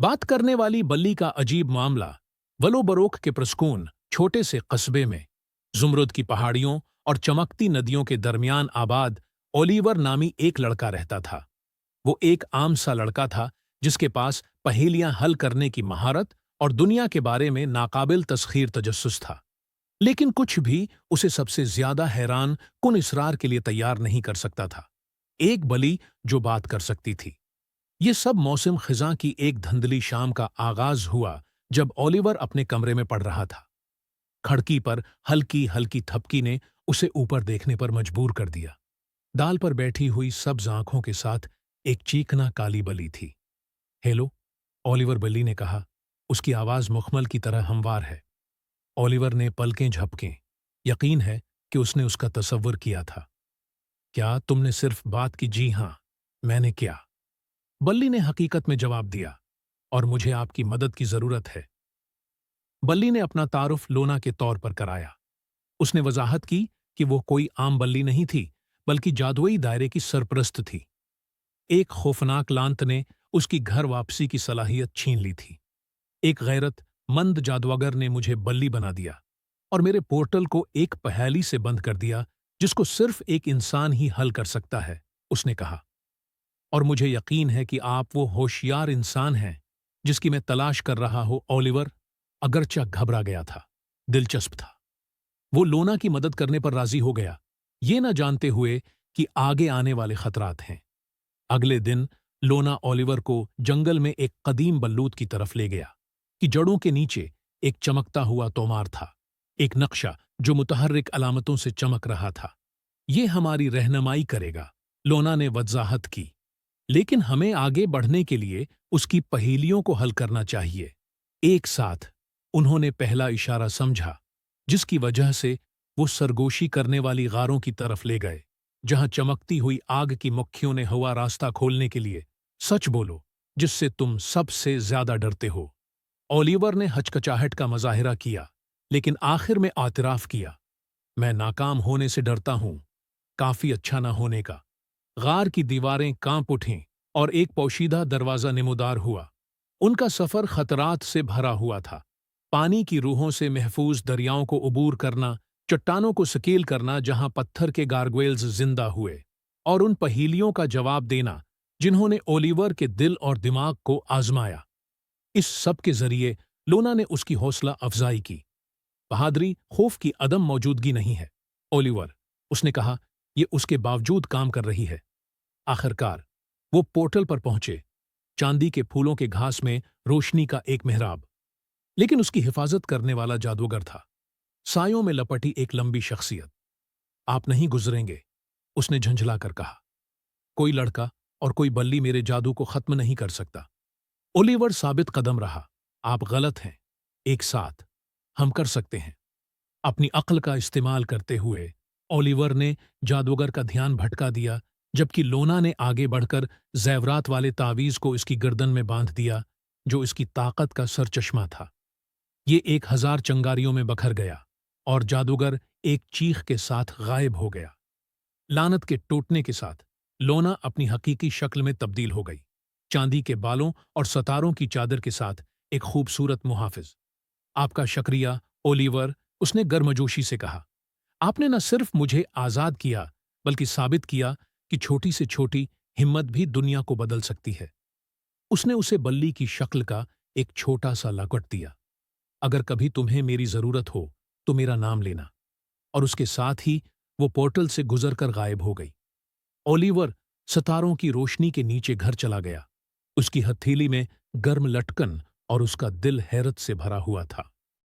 बात करने वाली बल्ली का अजीब मामला वलोबरोक के प्रस्कून छोटे से कस्बे में जुमरुद की पहाड़ियों और चमकती नदियों के दरमियान आबाद ओलिवर नामी एक लड़का रहता था। वो एक आम सा लड़का था जिसके पास पहेलियां हल करने की महारत और दुनिया के बारे में नाकाबिल तस्खीर तजस्सुस था। लेकिन कुछ भी उसे सबसे ज्यादा हैरान कुन इसरार के लिए तैयार नहीं कर सकता था। एक बली जो बात कर सकती थी। ये सब मौसम खिजां की एक धुंधली शाम का आगाज हुआ जब ओलिवर अपने कमरे में पड़ रहा था। खिड़की पर हल्की हल्की थपकी ने उसे ऊपर देखने पर मजबूर कर दिया। दाल पर बैठी हुई सब्ज आंखों के साथ एक चीकना काली बली थी। हेलो, ओलिवर बली ने कहा। उसकी आवाज मुखमल की तरह हमवार है। ओलिवर ने पलकें झपकें। यकीन है कि उसने उसका तसव्वुर किया था। क्या तुमने सिर्फ बात की? जी हां, मैंने क्या? बल्ली ने हकीकत में जवाब दिया, और मुझे आपकी मदद की जरूरत है। बल्ली ने अपना तारुफ लोना के तौर पर कराया। उसने वजाहत की कि वो कोई आम बल्ली नहीं थी, बल्कि जादुई दायरे की सरपरस्त थी। एक खौफनाक लांत ने उसकी घर वापसी की सलाहियत छीन ली थी। एक गैरत मंद जादूगर ने मुझे बल्ली बना दिया और मेरे पोर्टल को एक पहेली से बंद कर दिया जिसको सिर्फ एक इंसान ही हल कर सकता है, उसने कहा। और मुझे यकीन है कि आप वो होशियार इंसान हैं जिसकी मैं तलाश कर रहा हूं। ओलिवर अगरचा घबरा गया था, दिलचस्प था। वो लोना की मदद करने पर राजी हो गया, ये न जानते हुए कि आगे आने वाले खतरात हैं। अगले दिन लोना ओलिवर को जंगल में एक कदीम बल्लूत की तरफ ले गया कि जड़ों के नीचे एक चमकता हुआ तोमार था, एक नक्शा जो मुतहर्रिक अलामतों से चमक रहा था। ये हमारी रहनुमाई करेगा, लोना ने वजाहत की। लेकिन हमें आगे बढ़ने के लिए उसकी पहेलियों को हल करना चाहिए। एक साथ उन्होंने पहला इशारा समझा, जिसकी वजह से वो सरगोशी करने वाली गारों की तरफ ले गए, जहां चमकती हुई आग की मुट्ठियों ने हुआ रास्ता खोलने के लिए। सच बोलो, जिससे तुम सबसे ज्यादा डरते हो। ओलिवर ने हचकचाहट का मुजाहिरा किया, लेकिन आखिर में आतिराफ किया। मैं नाकाम होने से डरता हूं, काफी अच्छा ना होने का। गार की दीवारें कांप उठीं और एक पोशीदा दरवाजा नमूदार हुआ। उनका सफर खतरात से भरा हुआ था। पानी की रूहों से महफूज दरियाओं को उबूर करना, चट्टानों को स्केल करना जहां पत्थर के गारगोयल्स जिंदा हुए, और उन पहेलियों का जवाब देना जिन्होंने ओलिवर के दिल और दिमाग को आजमाया। इस सब के जरिए लोना ने उसकी हौसला अफजाई की। बहादुरी खौफ की अदम मौजूदगी नहीं है, ओलिवर, उसने कहा। ये उसके बावजूद काम कर रही है। आखिरकार वो पोर्टल पर पहुंचे, चांदी के फूलों के घास में रोशनी का एक मेहराब। लेकिन उसकी हिफाजत करने वाला जादूगर था, सायों में लपटी एक लंबी शख्सियत। आप नहीं गुजरेंगे, उसने झंझलाकर कहा। कोई लड़का और कोई बल्ली मेरे जादू को खत्म नहीं कर सकता। ओलिवर साबित कदम रहा। आप गलत हैं, एक साथ हम कर सकते हैं। अपनी अक्ल का इस्तेमाल करते हुए ओलिवर ने जादूगर का ध्यान भटका दिया, जबकि लोना ने आगे बढ़कर ज़ेवरात वाले तावीज़ को इसकी गर्दन में बांध दिया, जो इसकी ताकत का सरचश्मा था। ये 1000 चंगारियों में बखर गया और जादूगर एक चीख के साथ गायब हो गया। लानत के टूटने के साथ लोना अपनी हकीकी शक्ल में तब्दील हो गई, चांदी के बालों और सतारों की चादर के साथ एक खूबसूरत मुहाफिज। आपका शुक्रिया, ओलिवर, उसने गर्मजोशी से कहा। आपने न सिर्फ मुझे आजाद किया, बल्कि साबित किया कि छोटी से छोटी हिम्मत भी दुनिया को बदल सकती है। उसने उसे बल्ली की शक्ल का एक छोटा सा लकट दिया। अगर कभी तुम्हें मेरी जरूरत हो तो मेरा नाम लेना। और उसके साथ ही वो पोर्टल से गुजरकर गायब हो गई। ओलिवर सितारों की रोशनी के नीचे घर चला गया। उसकी हथेली में गर्म लटकन और उसका दिल हैरत से भरा हुआ था।